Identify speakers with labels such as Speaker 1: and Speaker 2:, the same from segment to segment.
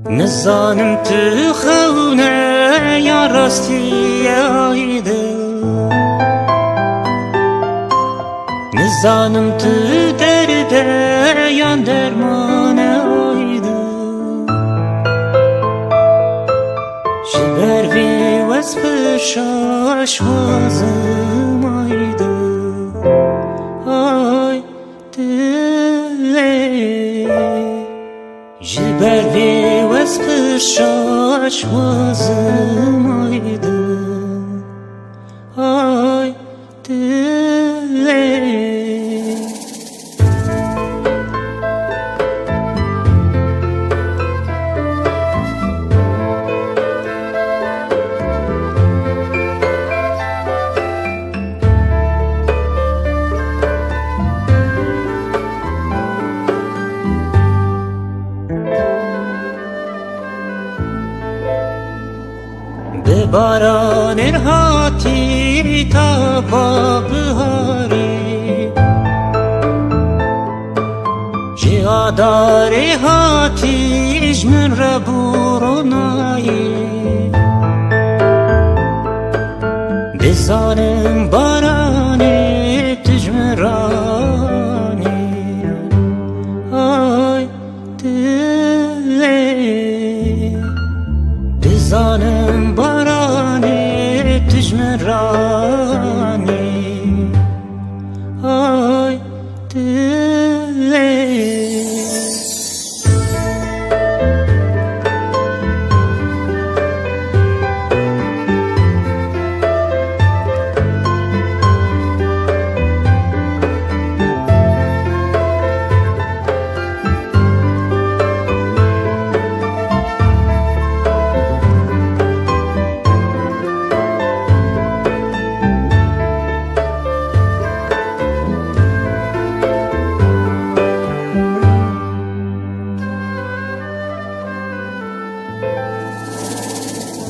Speaker 1: نزانم تو خونه یا راستی آیده، نزانم تو درده یا درمان آیده، جبر وی وصف شاش وازم آیده آی دلی جبر وی وصف شاش وازم آیده آی دلی به باران هاتی تا با بهاری، جیادار هاتیش من را برونایی، بزانم باران تجمرانی آی دلی، بزانم باران تجمرانی آی دلی.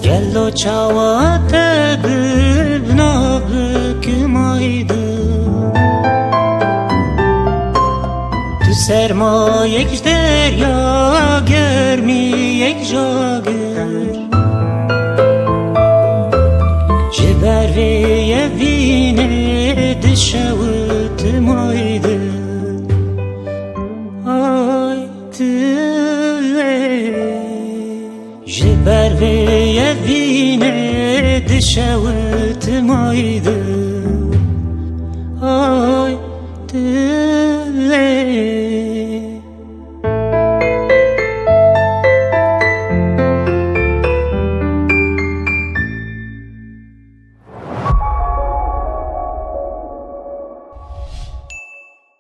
Speaker 1: گلو چاوات ببنا بکمایده، تو سرمایه دریا گرمی یک جاگر، جبر وی وینه دشوت مایده آی دلی، جبر وی وینه دشوت مایده